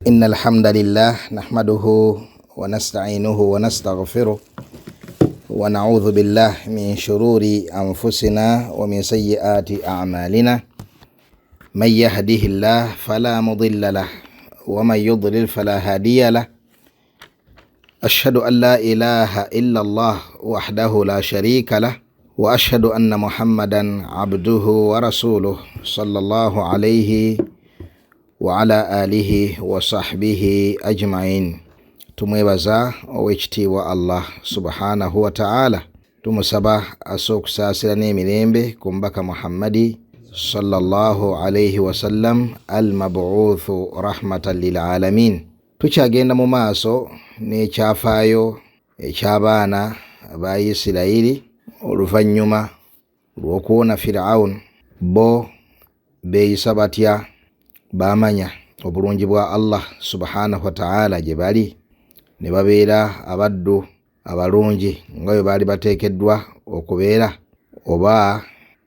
إن الحمد لله نحمده ونستعينه ونستغفره ونعوذ بالله من شرور أنفسنا ومن سيئات أعمالنا من يهده الله فلا مضل له ومن يضلل فلا هادي له أشهد أن لا إله إلا الله وحده لا شريك له وأشهد أن محمدا عبده ورسوله صلى الله عليه وعلى آله وصحبه أجمعين. tumwebaza owekitiibwa Allah subhanahu wa ta'ala, tumusaba asookusaasira n'emirembe ku mubaka Muhammadi sallallahu alayhi wasallam al-mab'uuthu rahmatan lil alamin. Tukyagenda mu maaso n'ekyafaayo eky'abaana aba Isirayiri oluvannyuma lw'okuwona Firawuni. Bo beeyisa batya? Baamanya obulungi bwa Allah subhanahu wa ta'ala gye bali, ne babeera abaddu abalungi nga bwe baali bateekeddwa okubeera, oba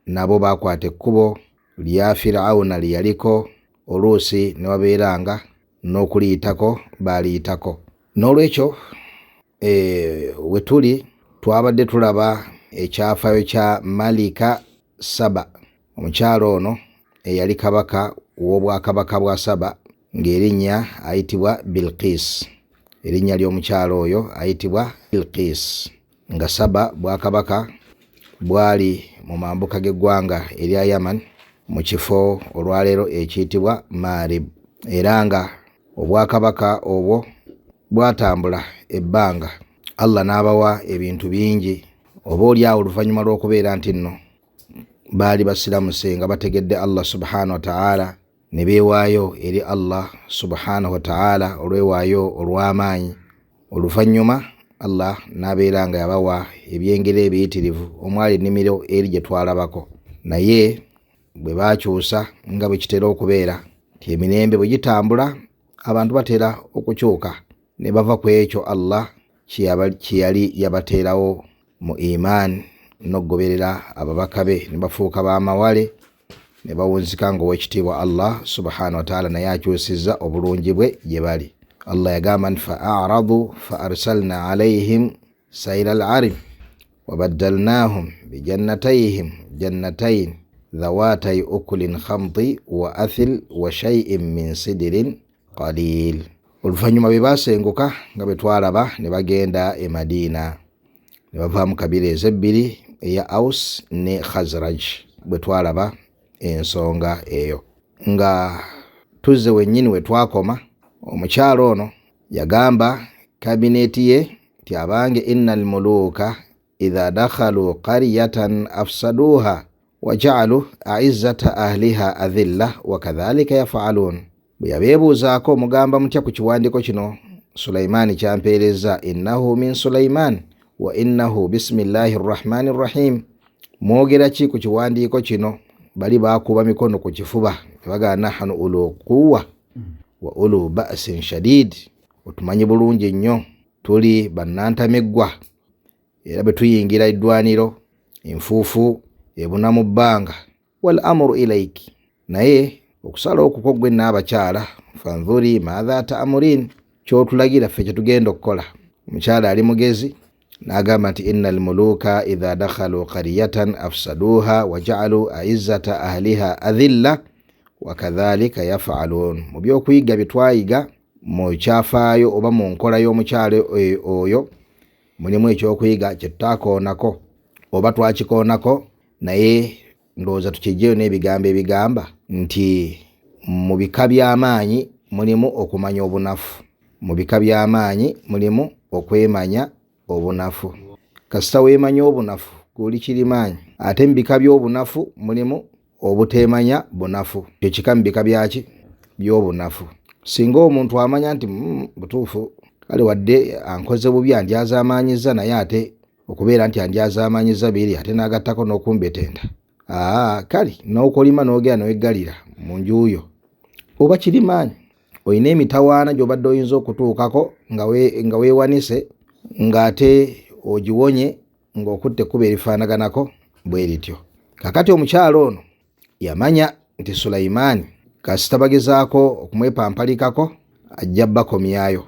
nabo bakwata ekkubo lya Firawuna lye yaliko, oluusi ne babeeranga n'okuliyitako baaliyitako. N'olwekyo we tuli twabadde tulaba ekyafaayo kya Malika Saba, omukyalo ono eyali kabaka w'obwakabaka bwa Saba, ng'erinnya ayitibwa Bilqis. Erinnya ly'omukyalo oyo ayitibwa Bilqis, nga Saba bwakabaka bwali mu mambuka g'eggwanga erya Yaman mu kifo olwaleero ekiyitibwa Marib, era nga obwakabaka obwo bwatambula ebbanga. Allah n'abawa ebintu bingi, oba oliawo oluvannyuma lw'okubeera nti nno baali basiramuse nga bategedde Allah subhanahu wa ta'ala, ne beewaayo eri Allah subhanahu wa ta'ala olwewaayo olw'amaanyi. Oluvannyuma Allah n'abeera nga yabawa ebyengero ebiyitirivu omwali ennimiro eri gye twalabako. Naye bwe baakyusa nga bwe kitera okubeera nti emirembe bwe gitambula abantu batera okukyuka ne bava ku ekyo Allah kye yali yabateerawo mu imaani n'okugoberera ababaka be, ne bafuuka b'amawale ne bawunzika nga ow'ekitiibwa Allah subhanahu wa ta'ala naye akyusizza obulungi bwe gye bali. Allah yagamba nti fa'aradu fa arsalna alayhim sayla al-arim wa baddalnahum bijannatayhim jannatayn dhawatay ukulin khamti wa athil wa shay'in min sidrin qalil. Oluvannyuma bwe baasenguka nga bwe twalaba ne bagenda e Madiina, ne bavaamu kabira ezebbiri eya Aus ne Khazraj, bwe twalaba ensonga eyo. Nga tuzze wennyini we twakoma, omukyalo ono yagamba kabineeti ye nti abange innal muluuka idha dakhalu qaryatan afsaduha wa ja'alu a'izzata ahliha adhilla wa kadhalika yaf'alun. Bwe yabeebuuzaako mugamba mutya ku kiwandiiko kino Sulaimaani kyampeerezza, innahu min Sulaiman wa innahu bismillahi rrahmani rrahim. Mwogera ki ku kiwandiiko kino? Bali baakuba mikono ku kifuba ne bagamba nahnu ulu quwwa wa ulu ba'sin shadid, otumanyi bulungi nnyo, tuli bannantameggwa, era bwe tuyingira eddwaniro enfuufu ebuna mu bbanga. Wal amru ilayki, naye okusala okuko gwe n'abakyala, fanzuri maadha ta'murin, kyotulagira ffe kye tugenda okukola. Omukyala ali mugezi n'agamba nti innal muluka idha dakhalu qaryatan afsaduha wa ja'alu a'izzata ahliha adhilla wa kadhalika yaf'alun. Mu by'okuyiga bye twayiga mu kyafaayo oba mu nkola y'omukyalo oyo mulimu ekyokuyiga kye tutaakoonako oba twakikoonako, naye ndowooza tukijjeyo n'ebigambo ebigamba nti mu bika by'amaanyi mulimu okumanya obunafu, mu bika by'amaanyi mulimu okwemanya obunafu. Kasita weemanya obunafu guli kirimaanyi, ate mu bika by'obunafu mulimu obuteemanya bunafu. Kyo kika mu bika byaki by'obunafu. Singa omuntu amanya nti butuufu kale wadde ankoze bubi andyazaamaanyizza, naye ate okubeera nti andyazaamaanyizza biri ate n'agattako n'okumbetenda, kale n'okolima n'ogenda n'oweggalira mu njuuyo, oba kirimaanyi. Olina emitawaana gy'obadde oyinza okutuukako nga weewanise, ng'ate ogiwonye ng'okutte ekkubo erifaanaganako bwe lityo. Kakati omukyalo ono yamanya nti Sulaimaani kasita bagezaako okumwepampalikako ajja bakomyayo.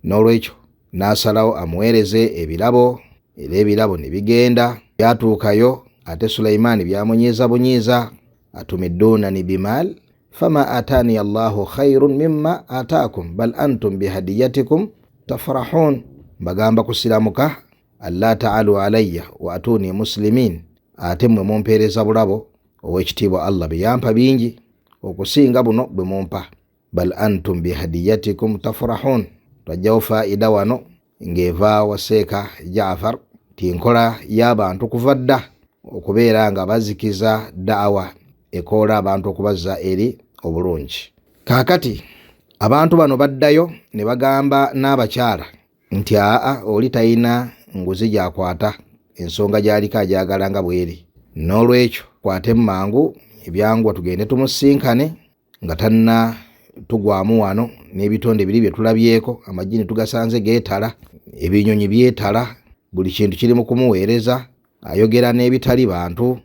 N'olwekyo n'asalawo amuweereze ebirabo, era ebirabo ne bigenda. Byatuukayo ate Sulaimaani byamunyiiza bunyiiza, atumiddunani bimaal fama atani Allahu khairun mimma ataakum bal antum bihadiyatikum tafrahun. Bagamba kusiramuka, alla ta'alu alayya wa atuni muslimin, ate mmwe mumpeereza bulabo ow'ekitiibwa Allah biyampa bingi okusinga buno bwe mumpa. Bal antum bihadiyatikum tafrahun. Twajjawo faida wano ng'eva waseeka Jaafar ti nkola y'abantu kuva dda okubeera nga bazikiza da'awa ekoola abantu okubazza eri obulungi. Kaakati abantu bano baddayo ne bagamba n'abakyala nti oli talina nguzi gyakwata, ensonga gy'aliko agyagala nga bweri. N'olwekyo kwate mangu ebyangwa tugende tumusinkane nga tanna tugwamu wano n'ebitonde biri bye tulabyeko. Amajini tugasanze geetala, ebinyonyi byetala, buli kintu kiri mu kumuweereza, ayogera n'ebitali bantu.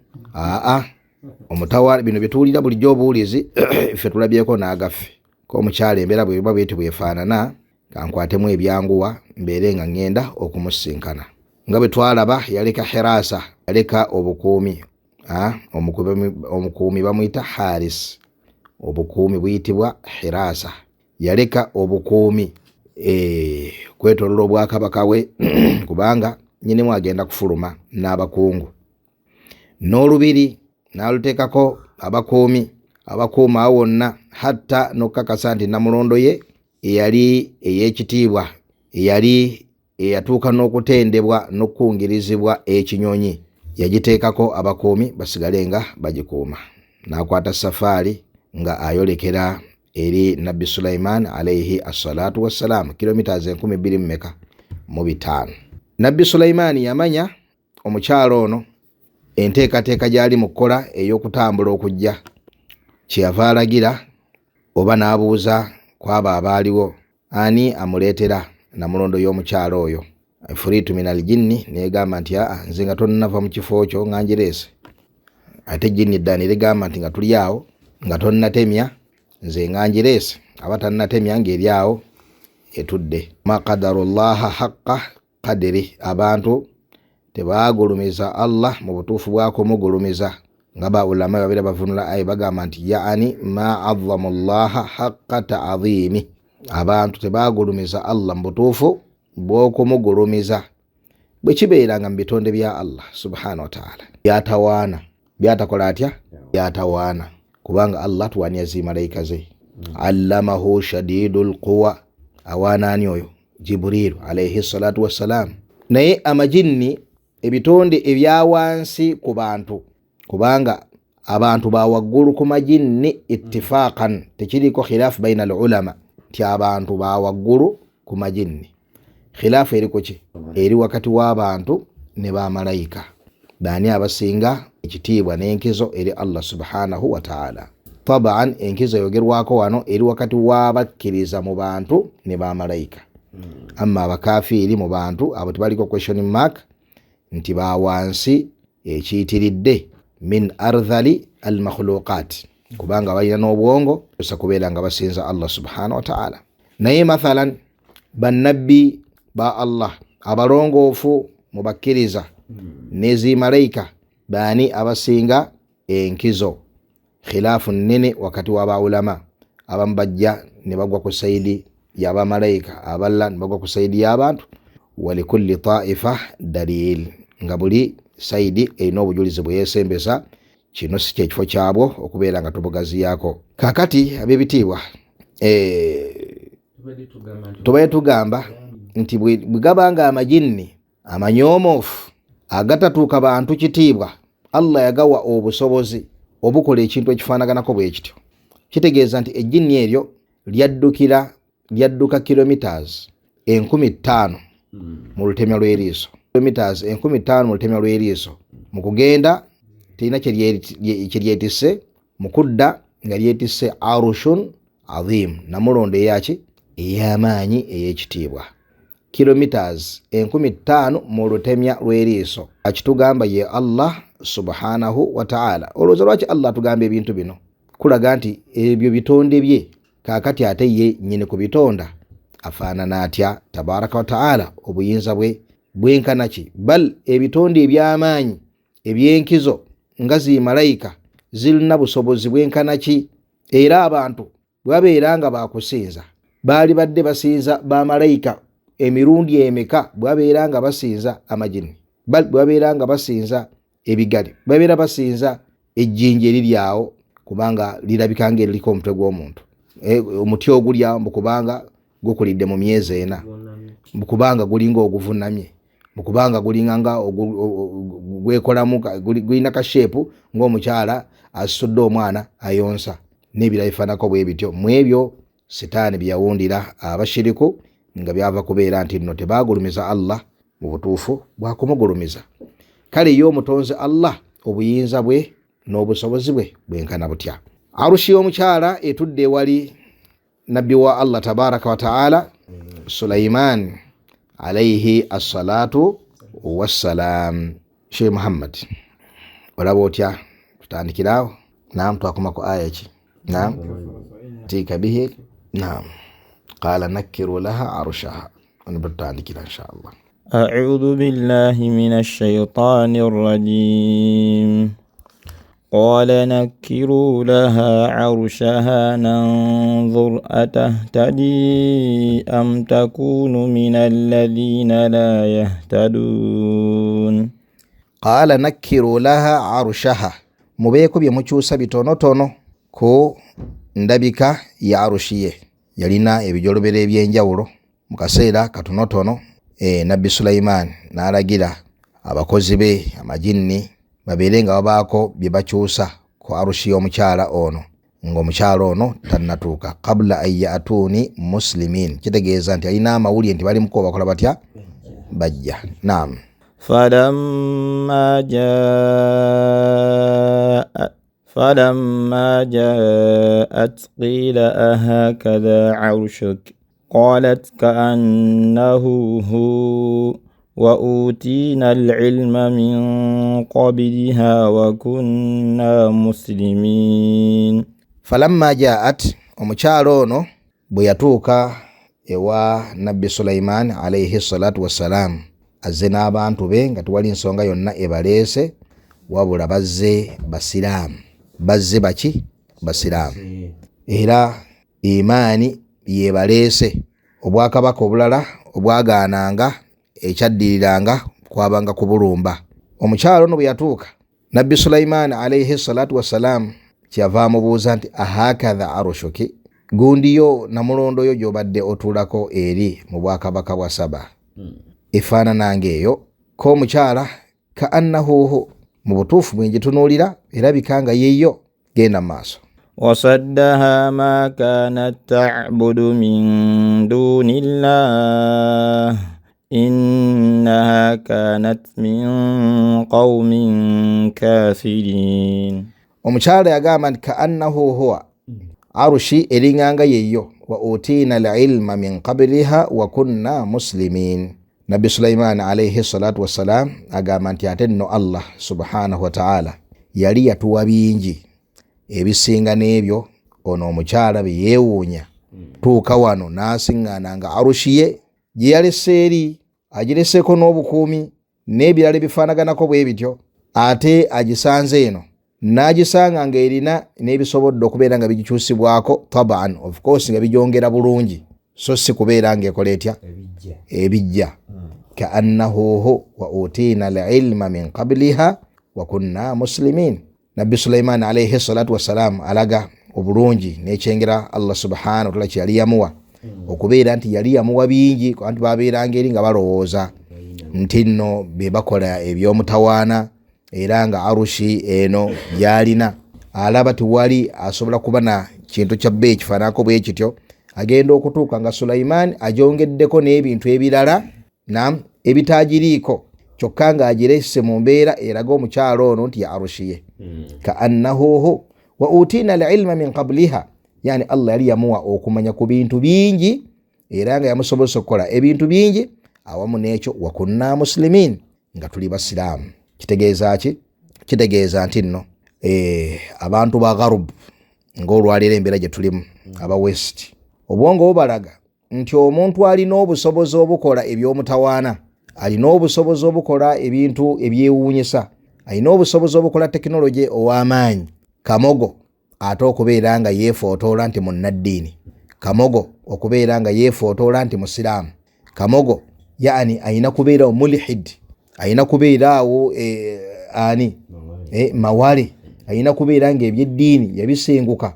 Omutawa bino bituulira bulijjo obuwulizi ffe tulabyeko n'agaffe. Ko omukyala embeera bweba bweti bwefaanana, kankwatemu ebyanguwa mbeere nga ngenda okumusinkana. Nga bwe twalaba yaleka Hirasa, yaleka obukuumi. Omukuumi bamuyita Haris, obukuumi buyitibwa Hirasa. Yaleka obukuumi kwetolola obwakabaka we kubanga nyinimu agenda kufuluma n'abakungu. N'olubiri n'aluteekako abakuumi, abakuuma awo wonna, hatta n'okukakasa nti Namulondo ye eyali ey'ekitiibwa, eyali eyatuuka n'okutendebwa n'okukungirizibwa ekinyonyi, yagiteekako abakuumi basigale nga bagikuuma. N'akwata safaari nga ayolekera eri Nabbi Sulaiman alayhi assalatu wassalamu, kilometers 2,500. Nabbi Sulaiman yamanya omukyalo ono enteekateeka gy'ali mu kukola ey'okutambula okujja. Kyeyava alagira oba n'abuuza kwabo abaaliwo ani amuleetera Namulondo y'omukyalo oyo. Ifuritu minal jinni negamba nti nze nga tonnava mu kifo kyo nga njireese. Ate jinni ddani ligamba nti nga tuli awo nga tonnatemya, nze nga njireese. Aba tannatemya ng'eri awo etudde. Ma qadarullaha haqqa qadri. Abantu tebaagulumiza Allah mu butuufu bwako mugulumiza. Nga ba ulama babira bavunula ayi bagamba nti yaani ma azzamu llaha haqqa ta'zimi. Abantu tebaagulumiza Allah mu butuufu bw'okumugulumiza bwe kibeera nga mu bitonde bya Allah subhanahu wa ta'ala. Byatawaana, byatakola atya? Byatawaana, kubanga Allah tuwaanya zimalayika ze. Allamahu shadidul quwa. Awaana ani oyo? Jibril alayhi salatu wassalam. Naye amajinni ebitonde ebyawansi ku bantu, kubanga abantu bawaggulu ku majinni ittifaqan, tekiriko khilaafu baina al ulama ti abantu bawaggulu ku majinni. Khilaafu eri kuki? Eri wakati w'abantu ne bamalayika. Bani abasinga ekitiibwa n'enkizo eri Allah subhanahu wa ta'ala. Tabaan enkizo yogerwako wano eri wakati w'abakkiriza mu bantu ne bamalayika. Amma abakafiiri mu bantu abo tebaliko question mark nti bawansi ekiyitiridde min ardhali al makhluqat, kubanga balina n'obwongo osa kubeera nga basinza Allah subhanahu wa ta'ala. Naye mathalan bannabbi ba Allah abalongoofu mu bakkiriza nezi malayika bani abasinga enkizo. Khilaafu nnene wakati w'abaulama. Abamu bajja ne bagwa ku saidi y'aba malayika, aballa ne bagwa ku saidi y'abantu. Walikulli ta'ifa dalil, nga buli saidi erina obujulizi bwe yeesembesa. Kino si kyekifo kyabwo okubeera nga tubugaziyaako. Kakati ab'ebitiibwa tubadde tugamba nti bwe gabanga amajinni amanyomoofu agatatuuka bantu kitiibwa, Allah yagawa obusobozi obukola ekintu ekifaanaganako bwe kityo. Kitegeeza nti ejjinni eryo lyadduka kilometers 50,000 mu lutemya lw'eriiso. Kilometers 50,000 mu lutemya lw'eriiso. Mu kugenda terina kyeryetisse, mu kudda nga lyetisse arushun azim, Namulondo eyaki? Ey'amaanyi ey'ekitiibwa. Kilometers 50,000 mu lutemya lw'eriiso. Akitugamba ye Allah subhanahu wa ta'ala. Olowooza lwaki Allah tugamba ebintu bino? Kulaga nti ebyo bitonde bye kakati ate ye nyine kubitonda afaanana atya tabaraka wa taala obuyinza bwe bwenkana ki bal ebitonde eby'amaanyi ebyenkizo nga zi malayika zirina busobozi bwenkana ki era abantu bwabeera nga bakusinza baali badde basinza bamalayika emirundi emeka bwabeera nga basinza amajini bal bwabeera nga basinza ebigali bwabeera basinza ejjinja eriryawo kubanga lirabika ng'eriko omutwe gw'omuntu omuti ogulya mukubanga gukulidde mu myezi 4 mukubanga gulinga oguvunamye mukubanga gulinganga gwekolamu gulina kashepu ng'omukyala asudde omwana ayonsa n'ebirala bifaanako bwe bityo mu ebyo sitaani byawundira abashiriku nga byava kubeera nti nno tebagulumiza Allah mu butuufu bwakumugulumiza. Kale ye omutonzi Allah obuyinza bwe n'obusobozi bwe bwenkana butya. Arushi y'omukyala etudde ewali nabbi wa Allah tabaraka wa taala Sulaiman alayhi assalatu wassalam. Sheikh Muhammad olaba otya tutandikirawo? Naam, twakoma ku aya ki? Naam, tika bihi. Naam, qala nakkiru laha arushaha. Tutandikira inshallah. أعوذ بالله من الشيطان الرجيم. قال نكروا لها عرشها ننظر أتهتدي أم تكون من الذين لا يهتدون. قال نكروا لها عرشها mubeeko bye mukyusa bitonotono ku ndabika ya arushiye yalina ebijolobera ebyenjawulo mu kaseera katonotono. Nabbi Sulaiman n'alagira abakozi be amajinni babeere nga babaako bye bakyusa ku arushi y'omukyala ono ng'omukyala ono tannatuuka qabla an ya'tuuni muslimin, kitegeeza nti alina amawulire nti bali muko bakola batya bajja. Naam. فلما جاءت قيل أهكذا عرشك قالت كأنه هو وأوتينا العلم من قبلها وكنا مسلمين. فلما جاءت omukyala ono bwe yatuuka ewa nabbi Sulaiman alayhi salatu wassalam azze n'abantu be nga tewali nsonga yonna ebaleese wabula bazze basiraamu. Bazze baki? Basiraamu. Era imaani yebaleese. Obwakabaka obulala obwagaananga ekyaddiriranga kwabanga kubulumba. Omukyalo ono bwe yatuuka nabbi Sulaiman alayhi salatu wassalam kyava amubuuza nti ahakadha arushuki, gundiyo namulondo yo gy'obadde otuulako eri mu bwakabaka bwa Saba efaanana ng'eyo? Ko omukyala ka annahu mu butuufu bwe ngitunuulira erabika nga yeeyo. Genda maaso. وصدها ما كانت تعبد من دون الله إنها كانت من قوم كافرين. Omukyala yagamba nti kaannahu huwa arushi eringanga yeeyo wa utina al-ilma min qabliha wa kunna muslimin. Nabbi Sulaiman alayhi salatu wassalam agamba nti ate nno Allah subhanahu wa ta'ala yali yatuwa bingi ebisinga n'ebyo ono omukyala bye yeewuunya. Tuuka wano n'asiŋŋaana nga arushiye gye yalese eri agiresseko n'obukuumi n'ebirala bifaanaganako bwe bityo, ate agisanze eno n'agisanga nga erina n'ebisobodde okubeera nga bigikyusibwako taban, of course nga bijongera bulungi, so si kubeera ng'ekola etya ebijja. Kaannahu hu wa utina al-ilma min qabliha wa kunna muslimin. Nabbi Sulaiman alayhi salatu wassalam alaga obulungi n'ekyengera Allah subhanahu wa ta'ala kyali yamuwa okubeera nti yali yamuwa bingi, anti babeeranga eri nga balowooza nti nno be bakola eby'omutawaana era nga arushi eno yalina alaba tiwali asobola kuba na kintu kya bbe ekifaanako bwe kityo. Agenda okutuuka nga Sulaiman ajongeddeko n'ebintu ebirala ebitaagiriiko, kyokka nga agirese mu mbeera eraga omukyalo ono nti ya arushiye. Kaannahu hu wa utina al-ilma min qabliha, yani Allah yali yamuwa okumanya ku bintu bingi era nga yamusobozesa okukola ebintu bingi awamu n'ekyo wa kunna muslimin, nga tuli basiraamu. Kitegeeza ki? Kitegeeza nti nno abantu ba gharub ng'olwaliro embeera gye tulimu aba west obwongo bubalaga nti omuntu alina obusobozi obukola ebyomutawaana, alina obusobozi obukola ebintu ebyewuunyisa, alina obusobozi obukola tekinologi ow'amaanyi. Kamogo ate okubeera nga yeefotoola nti munnaddiini, kamogo okubeera nga yeefotoola nti musiraamu, kamogo yaani ayina kubeerawo mulhid, ayina kubeerawo mawale, ayina kubeera nga ebyeddiini yabisenguka,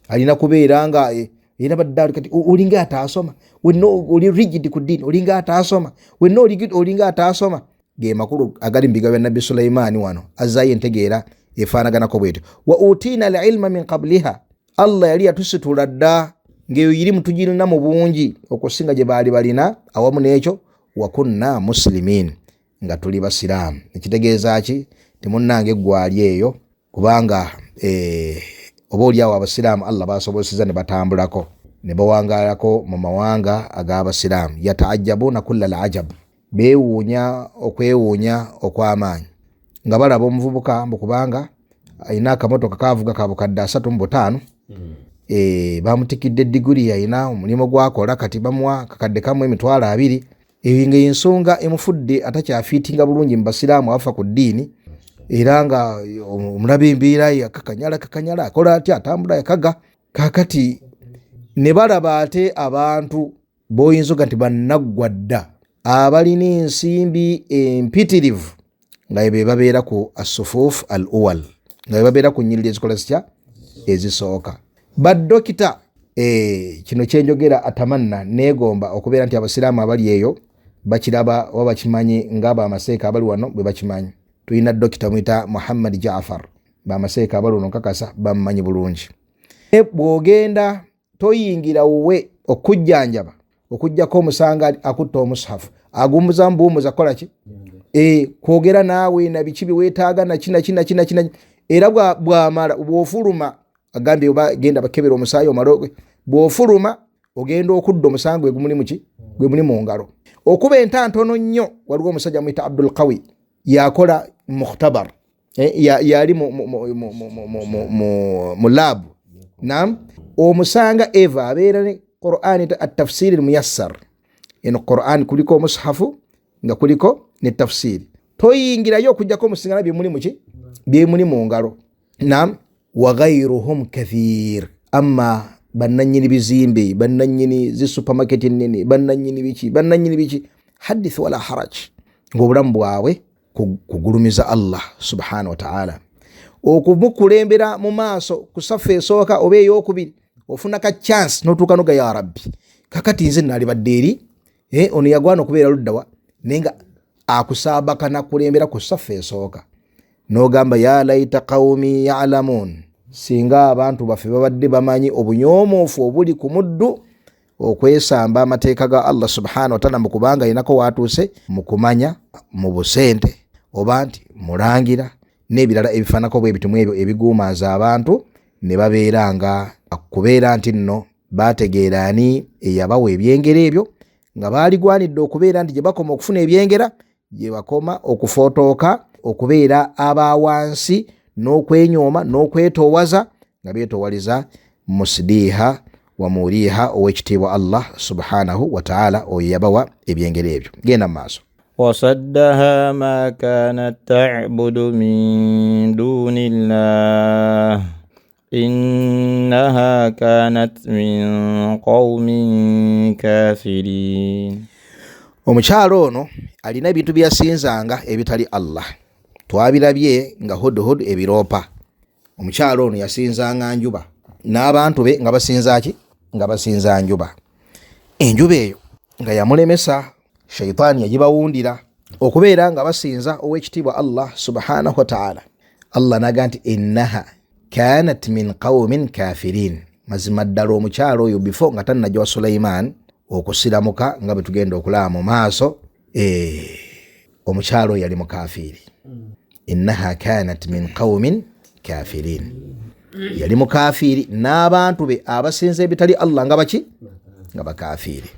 alina kubeera nga era baddaali kati olinga ataasoma, wenna oli rigid ku ddiini olinga ataasoma, wenna olinga ataasoma. Ge makulu agali mu bigambo bya Nabbi Sulaimaani wano azaayo entegeera efaanaganako bwetyo. Wa utiina al-ilma min qabliha, Allah yali yatusitula dda ng'eyo yiri mutugirina mu bungi okusinga gye baali balina, awamu n'ekyo wa kunna muslimiin, nga tuli basiraamu. Ekitegeeza ki? Temunnange eggwali eyo, kubanga oba oliawo abasiraamu Allah basobozeseza ne batambulako ne bawangalako mu mawanga ag'abasiraamu. Yataajabuna kulla al-ajab, beewuunya okwewuunya okw'amaanyi nga balaba omuvubuka mbukubanga ayina akamotoka kavuga ka bukadde 35, bamutikidde diguri, ayina omulimu gwakola, kati bamuwa kakadde kamwe emitwalo 2. Eyo ng'ensonga emufudde atakyafiitinga bulungi mu basiraamu afa ku ddiini, era nga omulaba embeera ye kakanyala akola atya, atambula yakaga. Kakati ne balaba ate abantu boyinza nti bannaggwa dda abalina ensimbi empitirivu nga be babeera ku as-sufuf al-awwal, nga be babeera ku nnyiriri ezikola zitya ezisooka. Baddokita kino kyenjogera atamanna neegomba okubeera nti abasiraamu abali eyo bakiraba oba bakimanyi ng'abo amaseeka abali wano bwe bakimanyi. Tulina dokita mwita Muhammad Jaafar, bamaseeka abali wano nkakasa bamumanyi bulungi. Bw'ogenda toyingira wuwe okujjanjaba okujjako omusanga akutta omushafu agumbuza mbuumuza kola ki? Kwogera naawe na biki bye weetaaga na kina era bw'amala bw'ofuluma agambye oba genda bakebera omusaayi omalo, bw'ofuluma ogenda okudda omusango gwe muli mu ngalo. Okuba entantono nnyo, waliwo omusajja mwita Abdul Qawi yakola mukhtabar, yali mu laabu, naam, omusanga eva abeera ne Qur'an at-tafsir al-muyassar, eno Qur'an kuliko omushafu nga kuliko ne tafsiri. Toyingirayo okujjako omusingana bye muli mu ngalo, naam. Wa ghayruhum kathir, amma bannanyini bizimbe, bannanyini zi supermarket nene, bannanyini biki hadith wala haraj, ng'obulamu bwawe kugulumiza Allah subhanahu wa ta'ala, okumukulembera mu maaso kusafa esooka oba ey'okubiri, ofuna ka chance n'otuuka noga ya rabbi kakati nze nalibadde eri ono yagwana okubeera luddawa nenga akusaabaka nakulembera ku safa esooka, n'ogamba ya laita qawmi ya'lamun, singa abantu baffe babadde bamanyi obunyomoofu obuli ku muddu okwesamba amateeka ga Allah subhanahu wa ta'ala mu kubanga inako watuuse mu kumanya mu busente oba nti mulangira n'ebirala ebifaanako bwe bitumu ebyo ebiguumaaza abantu, ne babeeranga kubeera nti nno bategeera ani eyabawa ebyengera ebyo, nga baaligwanidde okubeera nti gye bakoma okufuna ebyengera gye bakoma okufotooka, okubeera abawansi n'okwenyooma n'okwetoowaza nga beetoowaliza musdiha wa muriha ow'ekitiibwa Allah subhanahu wa ta'ala oyo yabawa ebyengera ebyo. Genda mu maaso. وصدها ما كانت تعبد من دون الله إنها كانت من قوم كافرين. Omukyalo ono alina ebintu byasinzanga ebitali Allah, twabirabye nga hudhud ebiroopa. Omukyalo ono yasinzanga njuba n'abantu be nga basinza ki? Nga basinza njuba. Enjuba eyo nga yamulemesa, shaitaani yagibawundira okubeera nga basinza ow'ekitiibwa Allah subhanahu wa ta'ala. Allah naga nti innaha kanat min qawmin kafirin, mazima ddala omukyalo oyo before nga tannajja Sulaiman okusiramuka nga bwe tugenda okulaba mu maaso, omukyalo yali mukafiri. Innaha kanat min qawmin kafirin, yali mukafiri n'abantu be abasinza ebitali Allah nga baki? Nga bakafiri.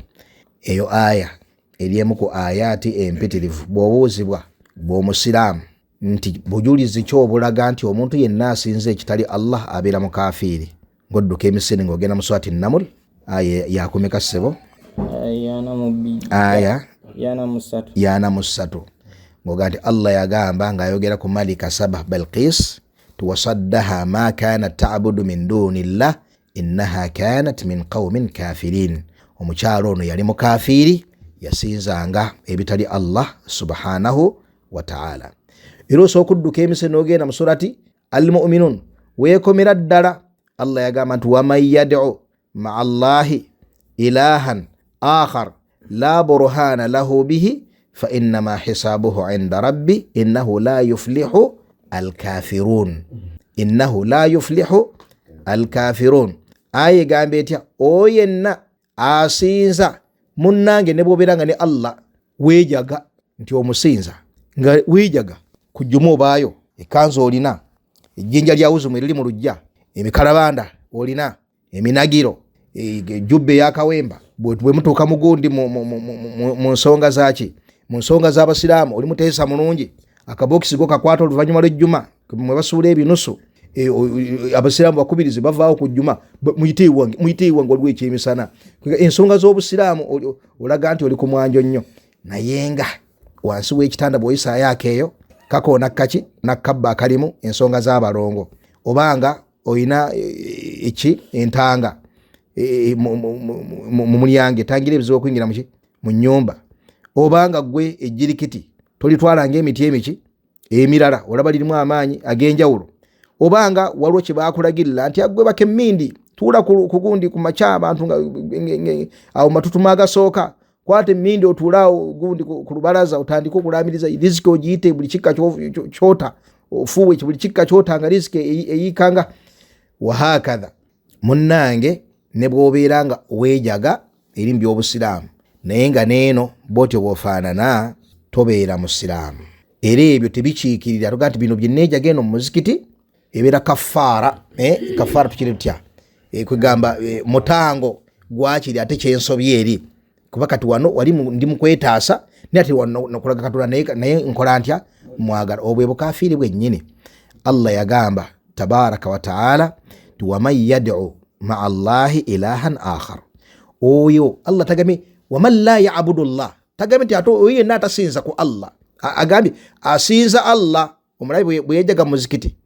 Eyo aya eriemu ku ayati empitirivu bw'obuuzibwa bw'omusiraamu nti bujulizi ki obulaga nti omuntu yenna asinza ekitali Allah abeera mukafiri, ng'odduka emisiri ng'ogenda mu surati Naml aya yakumeka ssebo aya yana musatu ng'oga nti Allah yagamba ng'ayogera ku Malika Saba Balqis tuwasaddaha ma kanat ta'budu min dunillah innaha kanat min qaumin kafirin. Omukyalo ono yali mukafiri, yasinzanga ebitali Allah subhanahu wa ta'ala. Era osooka okudduka emisiri n'ogenda mu surati Al-Mu'minun weekomera ddala Allah yagamba nti waman yad'u ma'a Allahi ilahan akhar la burhana lahu bihi fa innama hisabuhu 'inda rabbi innahu la yuflihu al-kafirun. Innahu la yuflihu al-kafirun. Aye gambe etya oyenna asinza munnange ne bwoberanga ne Allah weejaga nti omusinza nga weejaga kujjuma obaayo ekanzu olina ejjinja lya wuzumu eriri mu lujja emikalabanda olina eminagiro ejjubbe yakawemba bwe mutuuka mugundi mu nsonga zaki mu nsonga z'abasiraamu oli muteesa mulungi akabokisi go kakwata oluvannyuma lw'ejjuma mwe basuula ebinusu abasiraamu bakubirize bavaawo ku jjuma muyite iwange waliwo ekyemisana. Ensonga z'obusiraamu olaga nti oli ku mwanjo nnyo naye nga wansi w'ekitanda bw'oyisaayo akeeyo kakoona kaki nakkabba akalimu ensonga z'abalongo obanga oyina entanga mu mulyango etangira ebizibu okuyingira mu nnyumba obanga gwe ejjirikiti tolitwalanga emiti emiki emirala olaba lirimu amaanyi ag'enjawulo obanga waliwo kye baakulagirira nti agwe bakemmindi tuula ku gundi ku makya abantu awo matutuma agasooka kwata emmindi otuulaawo gundi ku lubalaza otandika okulamiriza riziki ogiyite buli kikka kyota ofuuwe buli kikka kyota nga riziki eyikanga wahakadha. Munnange ne bw'obeera nga weejaga eri mu by'obusiraamu naye nga neeno bw'otyo bw'ofaanana tobeera musiraamu. Era ebyo tebikiikirira toga nti bino bye neejaga eno mu muzikiti ebeera kafaara. Kafaara tukiri tutya kwegamba mutango gwakiri ate kyensobye eri kuba kati wano wali ndi mu kwetaasa naye ate nakulaga Katonda naye nkola ntya mwagala. Obwe bukafiiri bwennyini Allah yagamba tabaraka wa ta'ala ti waman yad'u ma'a Allahi ilahan akhar. Oyo Allah tagamye waman la ya'budu Allah tagamye ti ato oyo yenna atasinza ku Allah agambye asinza Allah omulabi bwe yejaga muzikiti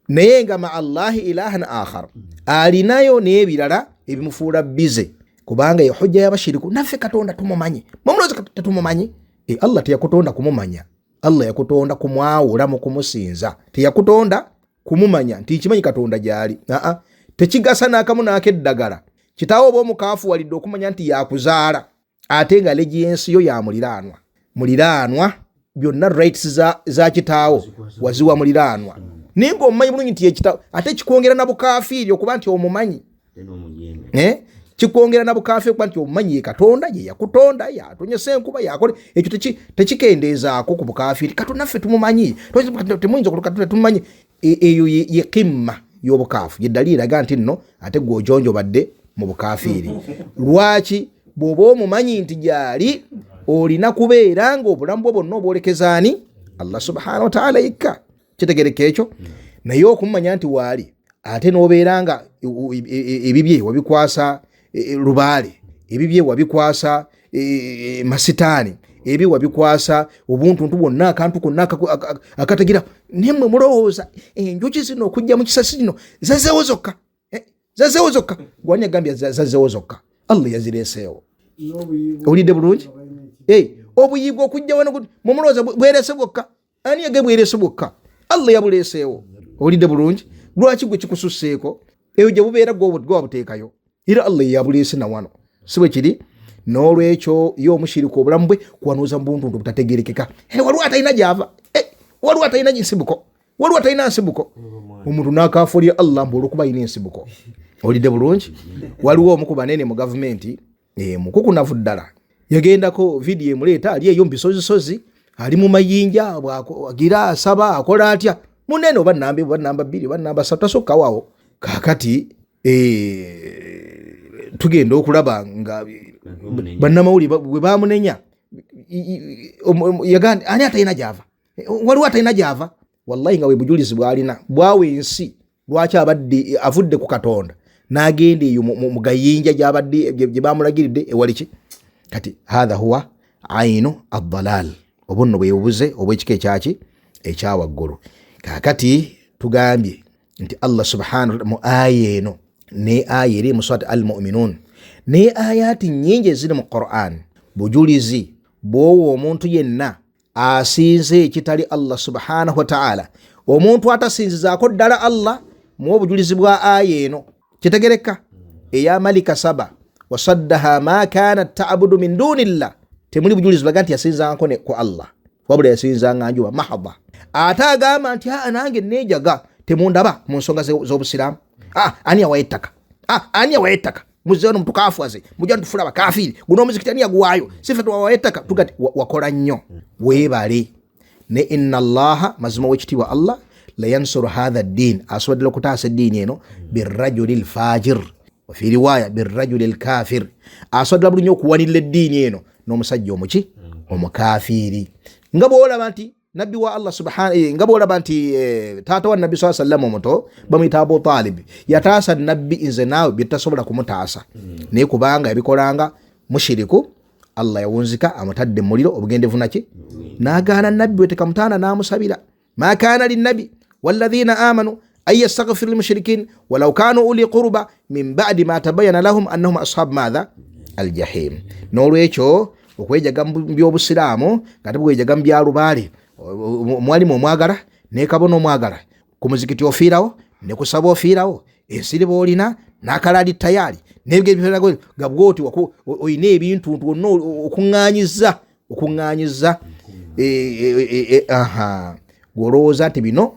naye nga ma'a Allahi ilahan akhar alinayo n'ebirala ebimufuula bize kubanga ye hujja y'abashiriku naffe Katonda tumumanyi mumuloza tetumumanyi. Allah teyakutonda kumumanya, Allah yakutonda kumwawula mu kumusinza, teyakutonda kumumanya nti kimanyi Katonda gyali. Tekigasa n'akamu n'akeddagala kitaawo oba omukaafu walidde okumanya nti yakuzaala ate nga legiensi yo ya muliraanwa byonna rights za kitaawo waziwa muliraanwa naye ng'omumanyi bulungi nti yekitaawo ate kikwongera na bukafiiri okuba nti omumanyi. Kikwongera na bukafiiri okuba nti omumanyi ye Katonda ye yakutonda yatonyesa enkuba yakole ekyo tekikendeezaako ku bukafiiri. Katonda ffe tumumanyi temuyinza okuluka Katonda tumumanyi. Eyo ye qimma y'obukaafu ye daliira aga nti nno ate gwe ojonjobadde mu bukafiiri. Lwaki bw'oba omumanyi nti gyali olina kubeera ng'obulamu bwo bwonna obwolekezaani Allah subhanahu wa ta'ala yekka. Kitegereka ekyo naye okumanya nti waali ate n'obeera nga ebibye wabikwasa lubaale, ebibye wabikwasa masitaani, ebibye wabikwasa obuntuntu bwonna akantu konna akatagira nemwe mulowooza enjuki zino okujja mu kisasi kino zazeewo zokka gwanya gambya zazeewo zokka Allah yazireeseewo. Olidde bulungi obuyibwa okujja wano mumulowooza bwerese bwokka ani yage bwerese bwokka Allah yabuleeseewo. Olidde bulungi lwaki gwe kikususseeko eyo gye bubeera gwe wabuteekayo era Allah yabuleese na wano si bwe kiri. N'olwekyo yo omushiriku obulamu bwe kuwanuuza mu buntuntu butategerekeka. Waliwo atalina gyava, waliwo atalina nsibuko, waliwo atalina nsibuko. Omuntu n'akafuulira Allah mbu olw'okuba alina ensibuko. Olidde bulungi waliwo omu ku banene mu gavumenti mukukunavu ddala yagendako vidiyo emuleeta ali eyo mu bisozisozi ali mu mayinja agira asaba akola atya munene oba namba 2 oba namba 3 tasukkawo awo. Kaakati tugenda okulaba nga bannamawulire bwe bamunenya yagamba ani atalina gyava, waliwo atalina gyava. Wallahi nga we bujulizi bw'alina bwawe ensi lwaki abadde avudde ku Katonda n'agenda eyo mu gayinja gy'abadde gye bamulagiridde ewaliki kati hadha huwa ainu ad-dalal obunno bwe bubuze obw'ekika ekyaki ekyawaggulu. Kakati tugambye nti Allah subhanahu mu aya eno ne aya eri mu surat al-mu'minun ne ayati nyingi eziri mu Qur'an bujulizi bw'owo omuntu yenna asinze ekitali Allah subhanahu wa ta'ala, omuntu atasinzizaako ddala Allah mu obujulizi bwa aya eno kitegereka eya Malika Saba wasaddaha ma kanat ta'budu min dunillah, temuli bujulizi bulaga nti yasinzangako ku Allah wabula yasinzanga njuba mahaba. Ate agamba nti nange nejaga temundaba mu nsonga z'obusiraamu. Ani yawaye ettaka? Ani yawaye ettaka? Muzeeno mutukafuaze mujja ntufula bakafiri guno omuzikiti ani yaguwaayo sifa tuwawaye ettaka tugati wakola nnyo weebale ne inna Allaha mazima w'ekitiibwa Allah la yansuru hadha ad-din asobodde okutaasa eddiini eno birrajuli al-fajir wa fi riwaya birrajuli al-kafir, asobodde bulungi okuwanirira eddiini eno n'omusajja omuki omukafiri. Nga bw'olaba nti nabbi wa Allah subhanahu nga bw'olaba nti taata wa nabbi sallallahu alayhi wasallam omuto bamuyita Abu Talib yataasa nabbi nze naawe byetasobola kumutaasa naye kubanga yabikolanga mushiriku Allah yawunzika amutadde muliro obugendevu naki n'agaana nabbi we tekamutaana n'amusabira. Ma kana linnabi walladhina amanu ay yastaghfir lil mushrikin walau kanu uli qurba min ba'di ma tabayyana lahum annahum ashab madha al-jahim. N'olwekyo okwejaga mu by'obusiraamu nga tebwejaga mu byalubaale mwalimu omwagala ne kabona omwagala ku muzikiti ofiirawo ne kusaba ofiirawo ensiri boolina n'akalaadi tayali n'ebigerago nga bwoti oyina ebintu wonna okuŋŋaanyiza gwolowooza nti bino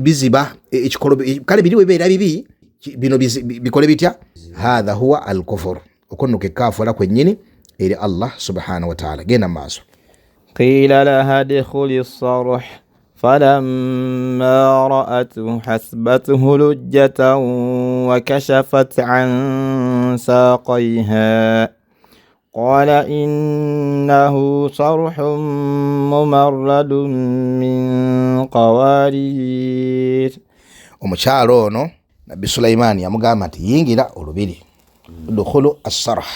biziba ekikolo kale biri webeera bibi bino bikole bitya. Hadha huwa al-kufur okonno ke kaafula kwennyini eri Allah subhanahu wa ta'ala. Genda maaso. قيل لها ادخلي الصرح فلما رأته حسبته لجة وكشفت عن ساقيها قال إنه صرح ممرد من قوارير. Omukyalo ono Nabbi Sulaiman yamugamba nti yingira olubiri, dukhulu as-sarh,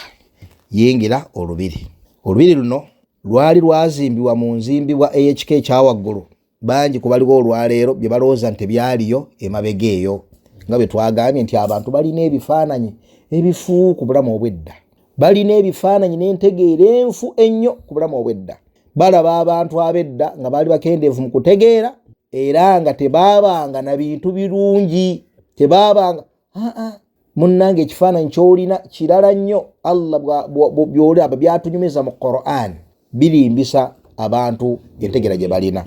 yingira olubiri. Olubiri luno lwali lwazimbibwa mu nzimbibwa EHK ekyawaggulu bangi kubaliwo olwaleero bye balowooza nti byaliyo emabega eyo, nga bwe twagambye nti abantu balina ebifaananyi ebifu ku bulamu obwedda, balina ebifaananyi n'entegeera enfu ennyo ku bulamu obwedda. Balaba abantu abedda nga baali bakendeevu mu kutegeera era nga tebaabanga na bintu birungi, tebaabanga munnange ekifaananyi ky'olina kirala nnyo. Allah byolaba byatunyumiza mu Qur'an birimbisa abantu entegeera gye balina.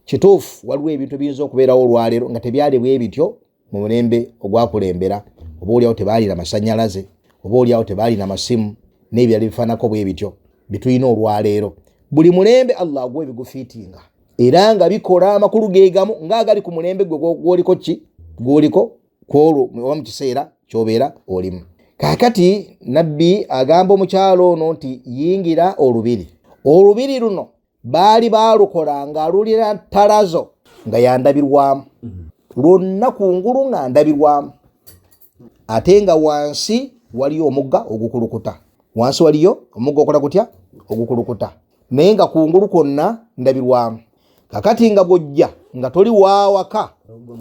Kituufu waliwo ebintu biyinza okubeerawo olwaleero nga tebyali bwe bityo mu mulembe ogwakulembera, oba oliawo tebaalina masannyalaze, oba oliawo tebaalina masimu n'ebyali bifaanako bwe bityo bitulina olwaleero. Buli mulembe Allah agwa ebigufiitinga era nga bikola amakulu geegamu ng'agali ku mulembe gwe gwoliko ki gwoliko kwolwo oba mu kiseera ky'obeera olimu. Kaakati nabbi agamba omukyalo ono nti yingira olubiri. Olubiri luno baali baalukola nga lulira ttalazo nga yandabirwamu, lwonna kungulu nga ndabirwamu, ate nga wansi waliyo omugga ogukulukuta. Wansi waliyo omugga okola gutya ogukulukuta, naye nga kungulu kwonna ndabirwamu. Kakati nga bw'ojja nga toli waawaka,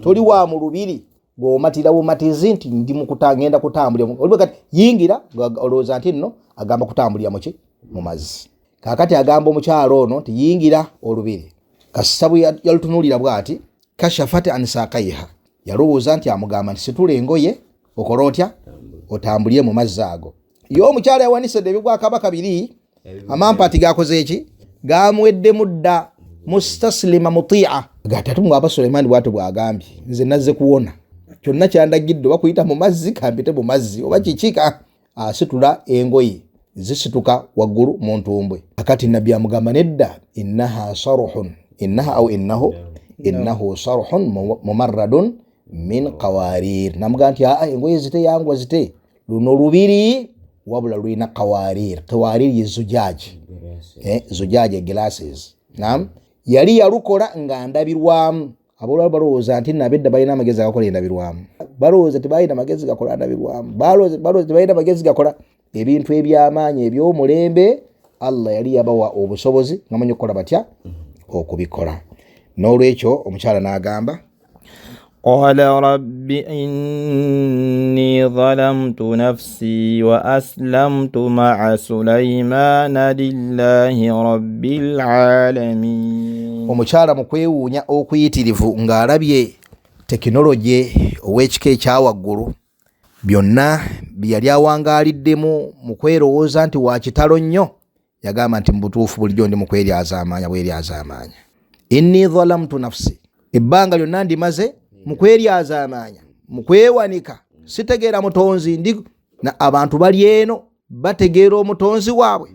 toli wa mu lubiri, ng'omatira bumatizi nti ndi mu ngenda kutambulira. Olwo kati yingira olowooza nti nno agamba kutambulira mu ki mu mazzi. Kakati agamba omukyalo ono nti yingira olubiri. Kasita bwe yalutunuulira bw'ati kashafati an saaqaiha, yalowooza nti amugamba nti situla engoye okola otya otambulire mu mazzi ago. Ye omukyalo yawanisedde ebigwa kabaka biri, amampaati gakoze eki gamuweddemu dda mustaslima muti'a. Gatatu mu Aba Sulaiman bw'atyo bw'agambye nze nazze kuwona, kyonna kyandagidde bakuyita mu mazzi kampite mu mazzi oba kikika. Asitula engoye zisituka waggulu mu ntumbwe. Akati nabbi amugamba nedda innaha saruhun innahu saruhun mumarradun min qawarir. Namugamba nti engoye zite yangwa zite, luno lubiri wabula lulina qawarir. Qawarir ye zujaji, zujaji glasses. Naam, yali yalukola nga ndabirwamu. Aboolwala balowooza nti nabedda balina amagezi agakola endabirwamu, balowooza tebalina magezi gakola ndabirwamu, balowooza tebalina magezi gakola ebintu eby'amaanyi eby'omulembe. Allah yali yabawa obusobozi ngamanyi okukola batya okubikola. N'olwekyo omukyala n'agamba قال رب إني ظلمت نفسي وأسلمت مع سليمان لله رب العالمين. Omukyala mu kwewuunya okuyitirivu ng'alabye tekinologi ow'ekika ekyawaggulu byonna bye yali awangaaliddemu mu kwerowooza nti wa kitalo nnyo, yagamba nti mu butuufu bulijjo ndi mu kweryazaamaanya bweryazaamaanya. Inni zalamtu nafsi, ebbanga lyonna ndimaze mu kweryazaamaanya, mu kwewanika, sitegeera mutonzi ndi na abantu bali eno bategeera omutonzi waabwe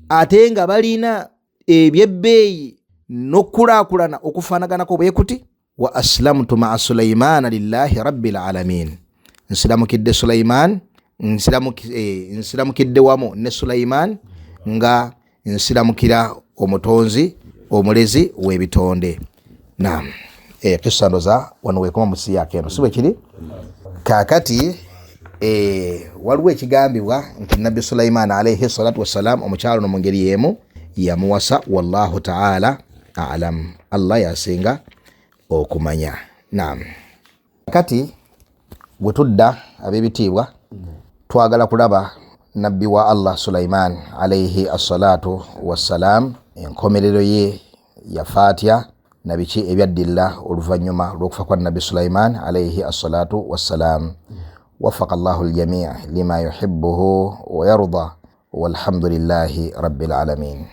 ate nga balina ebyebbeeyi n'okulaakulana okufaanaganako bwe kuti. Wa aslamtu ma'a Sulaymana lillahi rabbil alamin, nsiramukidde Sulayman, nsiramukidde wamu ne Sulayman nga nsiramukira omutonzi omulezi w'ebitonde. Naam, kisa ndoza wano wekoma musi yake eno sibe kiri kakati. Waliwo ekigambibwa nti Nabbi Sulayman alayhi salatu wassalam omukyalo no mu ngeri yemu yamuwasa, wallahu ta'ala a'lam, Allah yasinga okumanya. Naam, kati bwe tudda ab'ebitiibwa twagala kulaba nabbi wa Allah Sulayman alayhi assalatu wassalam, enkomerero ye yafaatya na biki ebyaddilla oluvannyuma lw'okufa kwa Nabbi Sulayman alayhi assalatu wassalam. وفق الله الجميع لما يحبه ويرضى والحمد لله رب العالمين.